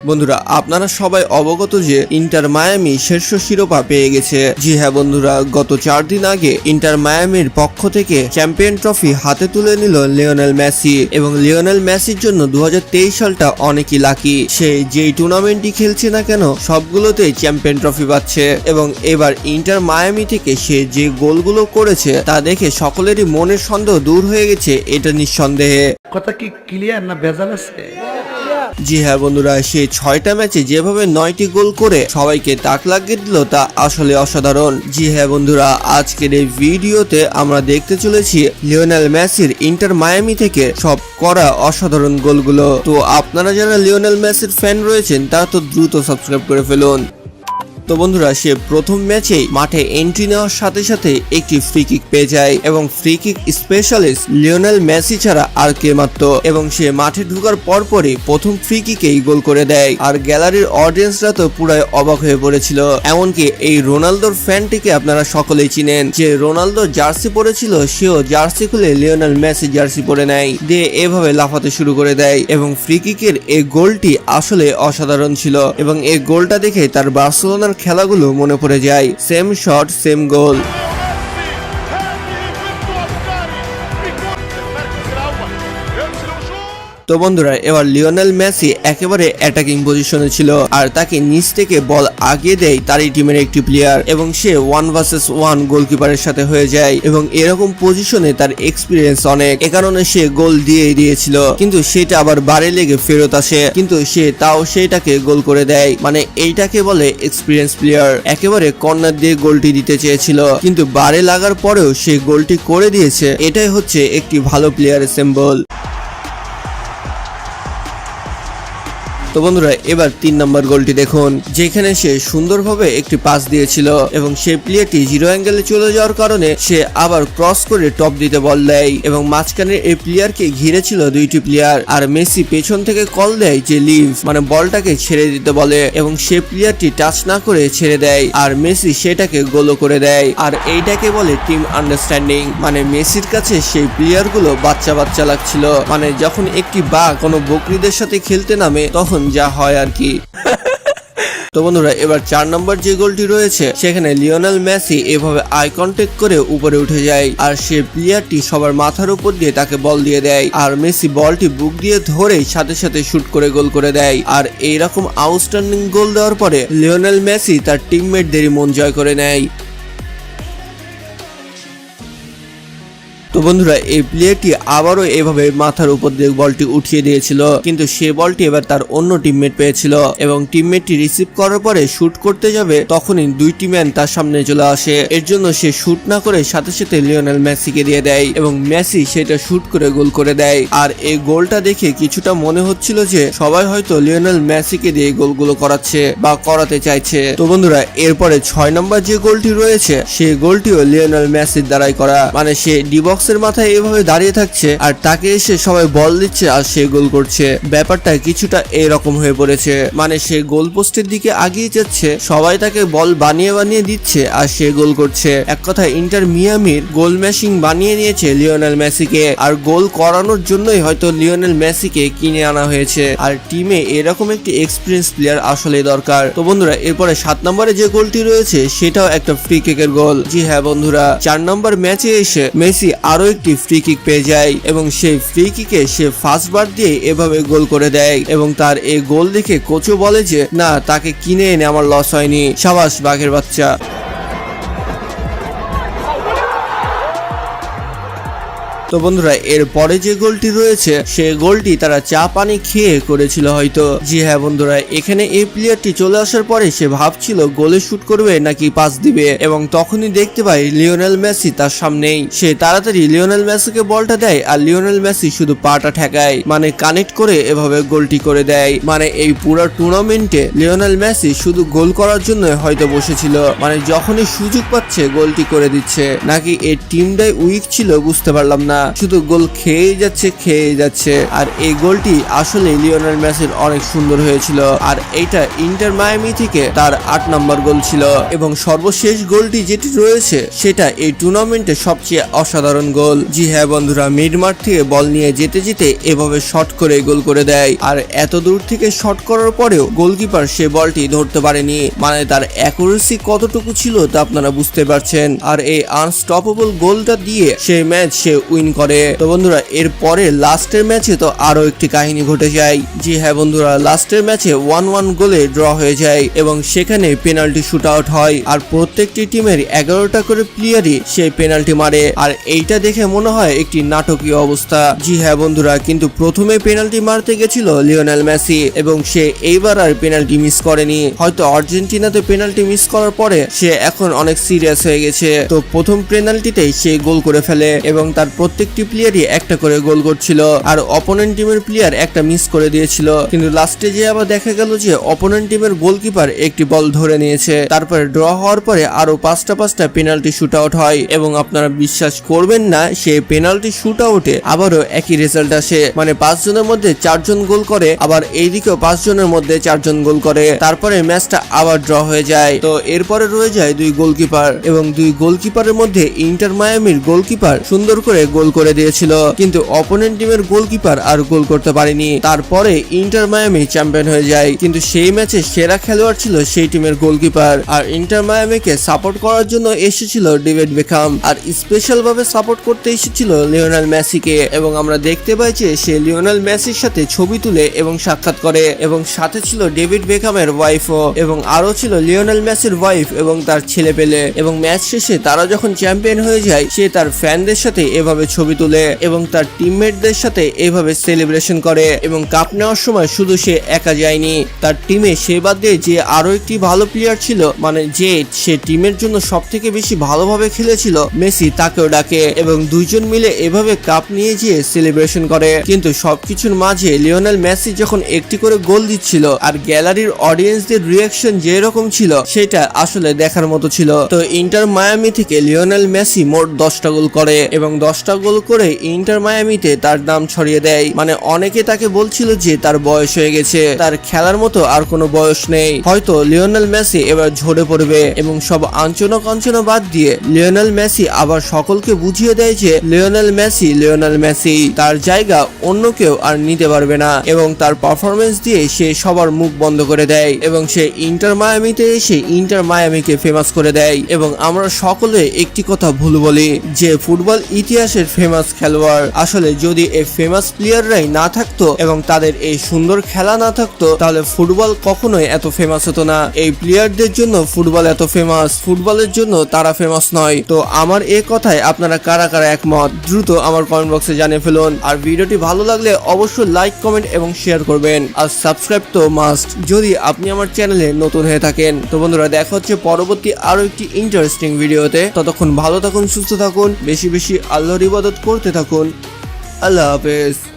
বন্ধুরা আপনারা সবাই অবগত যে ইন্টার মায়ামি শীর্ষ শিরোপা পেয়ে গেছে। জি হ্যাঁ বন্ধুরা, গত 4 দিন আগে ইন্টার মায়ামির পক্ষ থেকে চ্যাম্পিয়ন ট্রফি হাতে তুলে নিল লিওনেল মেসি। এবং লিওনেল মেসির জন্য 2023 সালটা অনেকই লাকি। সে যেই টুর্নামেন্টই খেলছে না কেন সবগুলোতেই চ্যাম্পিয়ন ট্রফি পাচ্ছে। এবং এবার ইন্টার মায়ামি থেকে সে যে গোলগুলো করেছে তা দেখে সকলেরই মনের সন্দেহ দূর হয়ে গেছে, এটা নিঃসন্দেহে। কথা কি ক্লিয়ার না ভেজাল আছে? জি হ্যাঁ বন্ধুরা, সে 6টা ম্যাচে যেভাবে 9টি গোল করে সবাইকে তাক লাগিয়ে দিল তা আসলে অসাধারণ। জি হ্যাঁ বন্ধুরা, আজকের এই ভিডিওতে আমরা দেখতে চলেছি লিওনেল মেসির ইন্টার মায়ামি থেকে সব করা অসাধারণ গোলগুলো। তো আপনারা যারা লিওনেল মেসির ফ্যান রয়েছেন তারা তো দ্রুত সাবস্ক্রাইব করে ফেলুন। তো বন্ধুরা, সে প্রথম ম্যাচেই মাঠে এন্ট্রি নেওয়ার সাথে সাথে একটি ফ্রি কিক পেয়ে যায় এবং free kick specialist Lionel Messi ছাড়া আর কে মারত। এবং সে মাঠে ঢোকার পরপরই প্রথম ফ্রি কিকেই গোল করে দেয়। আর গ্যালারির অডিয়েন্সরা তো পুরাই অবাক হয়ে পড়েছিল। এমনকি এই রোনালদোর ফ্যানটিকে আপনারা সকলেই চিনেন, যে রোনালদো জার্সি পরেছিল সেও জার্সি খুলে লিওনেল মেসি জার্সি পরে নেয়, দিয়ে এভাবে লাফাতে শুরু করে দেয়। এবং ফ্রি কিকের এই গোলটি আসলে অসাধারণ ছিল। এবং এই গোলটা দেখে তার বার্সেলোনার খেলাগুলো মনে পড়ে যায়। সেম শট সেম গোল। তো বন্ধুরা, এবার লিওনেল মেসি একেবারে অ্যাটাকিং পজিশনে ছিল আর তাকে নিচ থেকে বল আগিয়ে দেয় তারই টিমের একটি প্লেয়ার এবং সে 1 ভার্সেস 1 গোলকিপারের সাথে হয়ে যায়। এবং এরকম পজিশনে তার এক্সপিরিয়েন্স অনেক, এ কারণে সে গোল দিয়েই দিয়েছিল। কিন্তু সেটা আবার বারে লেগে ফেরত আসে, কিন্তু সে তাও সেটাকে গোল করে দেয়। মানে এইটাকে বলে এক্সপিরিয়েন্স প্লেয়ার। একেবারে কর্নার দিয়ে গোলটি দিতে চেয়েছিল, কিন্তু বারে লাগার পরেও সে গোলটি করে দিয়েছে। এটাই হচ্ছে একটি ভালো প্লেয়ারের সিম্বল। তো বন্ধুরা, এবার 3 নম্বর গোলটি দেখুন, যেখানে সে সুন্দরভাবে একটি পাস দিয়েছিল এবং সেই প্লেয়ারটি জিরো অ্যাঙ্গেলে চলে যাওয়ার কারণে সে আবার ক্রস করে টপ দিতে বল দেয়। এবং মাঝখানে এই প্লেয়ারকে ঘিরে ছিল 2টি প্লেয়ার, আর মেসি পেছন থেকে কল দেয় যে লিভ, মানে বলটাকে ছেড়ে দিতে বলে। এবং সে প্লেয়ারটি টাচ না করে ছেড়ে দেয় আর মেসি সেটাকে গোলও করে দেয়। আর এইটাকে বলে টিম আন্ডারস্ট্যান্ডিং। মানে মেসির কাছে সেই প্লেয়ারগুলো বাচ্চা বাচ্চা লাগছিল, মানে যখন একটি বাঘ কোনো বকরিদের সাথে খেলতে নামে তখন যা হয় আর কি। তো বন্ধুরা, এবার 4 নম্বর যে গোলটি রয়েছে সেখানে লিওনেল মেসি এভাবে আই কন্টাক্ট করে উপরে উঠে যায় আর সে প্লেয়ারটি সবার মাথার উপর দিয়ে তাকে বল দিয়ে দেয়। আর মেসি বলটি বুক দিয়ে ধরেই সাথে সাথে শুট করে গোল করে দেয়। আর এইরকম আউটস্ট্যান্ডিং গোল দেওয়ার পরে লিওনেল মেসি তার টিমমেটদেরই মন জয় করে নেয়। তো বন্ধুরা, এই প্লেয়ারটি আবারও এভাবে মাথার উপর দিয়ে বলটি উঠিয়ে দিয়েছিল, কিন্তু সে বলটি এবার তার অন্য টিমমেট পেয়েছিল এবং টিমমেটটি রিসিভ করার পরে শুট করতে যাবে তখনই 2টি ম্যান তার সামনে চলে আসে। এর জন্য সে শুট না করে সাথে সাথে লিওনেল মেসিকে দিয়ে দেয় এবং মেসি সেটা শুট করে গোল করে দেয়। আর এই গোলটা দেখে কিছুটা মনে হচ্ছিল যে সবাই হয়তো লিওনেল মেসিকে দিয়ে গোলগুলো করাচ্ছে বা করাতে চাইছে। তো বন্ধুরা, এরপরে 6 নম্বর যে গোলটি রয়েছে সেই গোলটিও লিওনেল মেসির দ্বারাই করা। মানে সে ডিবক্স এর মাথায় এভাবে দাঁড়িয়ে থাকছে আর তাকে এসে সবাই বল দিচ্ছে আর সে গোল করছে। ব্যাপারটা কিছুটা এরকম হয়ে পড়েছে, মানে সে গোল পোস্টের দিকে আগিয়ে যাচ্ছে, সবাই তাকে বল বানিয়ে বানিয়ে দিচ্ছে আর সে গোল করছে। এক কথায় ইন্টার মিয়ামির গোল মেশিন বানিয়ে নিয়েছে লিওনেল মেসিকে। আর গোল করানোর জন্যই হয়তো লিওনেল মেসিকে কিনে আনা হয়েছে। আর টিমে এরকম একটি এক্সপিরিয়েন্স প্লেয়ার আসলে দরকার। তো বন্ধুরা, এরপরে 7 নম্বরে যে গোলটি রয়েছে সেটাও একটা ফ্রি কিকের গোল। জি হ্যাঁ বন্ধুরা, 4 নম্বর ম্যাচে এসে মেসি আরো একটি ফ্রি কিক পেয়ে যায় এবং সেই ফ্রি কিকে সে ফার্স্ট বার দিয়ে এভাবে গোল করে দেয়। এবং তার এই গোল দেখে কোচও বলে যে না, তাকে কিনে এনে আমার লস হয়নি, সাবাস বাঘের বাচ্চা। তো বন্ধুরা, এর পরে যে গোলটি রয়েছে সে গোলটি তারা চা পানি খেয়ে করেছিল হয়তো। জি হ্যাঁ বন্ধুরা, এখানে এই প্লেয়ারটি চলে আসার পরে সে ভাবছিল গোলে শুট করবে নাকি পাস দিবে এবং তখনই দেখতে পাই লিওনেল মেসি তার সামনেই। সে তাড়াতাড়ি লিওনেল মেসিকে বলটা দেয় আর লিওনেল মেসি শুধু পাটা ঠেকায়, মানে কানেক্ট করে এভাবে গোলটি করে দেয়। মানে এই পুরো টুর্নামেন্টে লিওনেল মেসি শুধু গোল করার জন্য হয়তো বসেছিল, মানে যখনই সুযোগ পাচ্ছে গোলটি করে দিচ্ছে। নাকি এই টিমটাই উইক ছিল বুঝতে পারলাম না। না, শুধু গোল খেয়েই যাচ্ছে। আর এই গোলটি আসলে লিওনেল মেসির অনেক সুন্দর হয়েছিল, আর এইটা ইন্টার মায়ামি থেকে তার 8 নম্বর গোল ছিল। এবং সর্বশেষ গোলটি যেটি রয়েছে সেটা এই টুর্নামেন্টের সবচেয়ে অসাধারণ গোল। জি হ্যাঁ বন্ধুরা, মিড মাঠ থেকে বল নিয়ে যেতে এভাবে শট করে গোল করে দেয়। আর এত দূর থেকে শট করার পরেও গোলকিপার সে বলটি ধরতে পারেনি, মানে তার অ্যাকুরেসি কতটুকু ছিল তা আপনারা বুঝতে পারছেন। আর এই আনস্টপেবল গোলটা দিয়ে সেই ম্যাচ সে উইন করে। তো বন্ধুরা, এর পরে লাস্টের ম্যাচে তো আরো একটি কাহিনী ঘটে যায়। জি হ্যাঁ বন্ধুরা, লাস্টের ম্যাচে 1-1 গোলে ড্র হয়ে যায় এবং সেখানে পেনাল্টি শুট আউট হয়। আর প্রত্যেকটি টিমের 11টা করে প্লেয়ারই সেই পেনাল্টি মারে। আর এইটা দেখে মনে হয় একটি নাটকীয় অবস্থা। জি হ্যাঁ বন্ধুরা, কিন্তু প্রথমে পেনাল্টি মারতে গেছিল লিওনেল মেসি এবং সে এইবার আর পেনাল্টি মিস করেনি। হয়তো আর্জেন্টিনাতে পেনাল্টি মিস করার পরে সে এখন অনেক সিরিয়াস হয়ে গেছে। তো প্রথম পেনাল্টিতেই সে গোল করে ফেলে এবং তার প্রত্যেকটি প্লেয়ারই একটা করে গোল করছিল, আর অপোনেন্ট টিমের প্লেয়ার একটা মিস করে দিয়েছিল। কিন্তু লাস্টে যে আবার দেখা গেল যে অপোনেন্ট টিমের গোলকিপার একটি বল ধরে নিয়েছে। তারপরে ড্র হওয়ার পরে আরো পাঁচটা পেনাল্টি শুট আউট হয় এবং আপনারা বিশ্বাস করবেন না, সেই পেনাল্টি শুট আউটে আবারও একই রেজাল্ট আসে, মানে 5 জনের মধ্যে 4 জন গোল করে, আবার এইদিকেও 5 জনের মধ্যে 4 জন গোল করে। তারপরে ম্যাচটা আবার ড্র হয়ে যায়। তো এরপরে রয়ে যায় 2 গোলকিপার এবং 2 গোলকিপারের মধ্যে ইন্টার মায়ামির গোলকিপার সুন্দর করে গোল করে দিয়েছিল, কিন্তু অপোনেন্ট টিমের গোলকিপার আর গোল করতে পারেনি। তারপরে ইন্টার মায়ামি চ্যাম্পিয়ন হয়ে যায়, কিন্তু সেই ম্যাচে সেরা খেলোয়াড় ছিল সেই টিমের গোলকিপার। আর ইন্টার মায়ামিকে সাপোর্ট করার জন্য এসেছিল ডেভিড বেকহাম, আর স্পেশাল ভাবে সাপোর্ট করতে এসেছিল লিওনেল মেসিকে। এবং আমরা দেখতে পাই যে সে লিওনেল মেসির সাথে ছবি তুলে এবং সাক্ষাৎ করে, এবং সাথে ছিল ডেভিড বেকহামের ওয়াইফও, এবং আরো ছিল লিওনেল মেসির ওয়াইফ এবং তার ছেলে পেলে। এবং ম্যাচ শেষে তারা যখন চ্যাম্পিয়ন হয়ে যায়, সে তার ফ্যানদের সাথে এভাবে ছবি তুলে এবং তার টিমমেটদের সাথে এভাবে সেলিব্রেশন করে। এবং কাপ নেওয়ার সময় শুধু সে একা যায়নি, তার টিমে সে বাদ দিয়ে যে আরো একটি ভালো প্লেয়ার ছিল, মানে যে সে টিমের জন্য সব থেকে বেশি ভালোভাবে খেলেছিল, মেসি, তাকেও ডাকে এবং 2 জন মিলে এভাবে কাপ নিয়ে গিয়ে সেলিব্রেশন করে। কিন্তু সবকিছুর মাঝে লিওনেল মেসি যখন একটি করে গোল দিচ্ছিল আর গ্যালারির অডিয়েন্সদের রিয়াকশন যে রকম ছিল, সেটা আসলে দেখার মতো ছিল। তো ইন্টার মায়ামি থেকে লিওনেল মেসি মোট 10টা গোল করে এবং 10টা গোল করে ইন্টার মায়ামিতে তার নাম ছড়িয়ে দেয়। মানে অনেকে তাকে বলছিল যে তার বয়স হয়ে গেছে, তার খেলার মতো আর কোনো বয়স নেই, হয়তো লিওনেল মেসি এবার ঝরে পড়বে। এবং সব আঞ্চনা কাঞ্চনা বাদ দিয়ে লিওনেল মেসি আবার সকলকে বুঝিয়ে দেয় যে লিওনেল মেসি, তার জায়গা অন্য কেউ আর নিতে পারবে না। এবং তার পারফরমেন্স দিয়ে সে সবার মুখ বন্ধ করে দেয় এবং সে ইন্টার মায়ামিতে এসে ইন্টার মায়ামিকে ফেমাস করে দেয়। এবং আমরা সকলে একটি কথা ভুল বলি যে ফুটবল ইতিহাসের ফেমাস খেলোয়াড়, আসলে যদি এই ফেমাস প্লেয়াররাই না থাকতো এবং তাদের এই সুন্দর খেলা না থাকতো, তাহলে ফুটবল কখনোই এত ফেমাস হতো না। এই প্লেয়ারদের জন্য ফুটবল এত ফেমাস, ফুটবলের জন্য তারা ফেমাস নয়। তো আমার এই কথায় আপনারা কারা কারা একমত, দ্রুত আমার কমেন্ট বক্সে জানিয়ে ফেলুন। আর ভিডিওটি ভালো লাগলে অবশ্যই লাইক, কমেন্ট এবং শেয়ার করবেন। আর সাবস্ক্রাইব তো মাস্ট যদি আপনি আমার চ্যানেলে নতুন হয়ে থাকেন। তো বন্ধুরা, দেখা হচ্ছে পরবর্তী আরো একটি ইন্টারেস্টিং ভিডিওতে। ততক্ষণ ভালো থাকুন, সুস্থ থাকুন, বেশি বেশি আল্লাহর ইবাদত করতে থাকুন। আল্লাহ হাফেজ।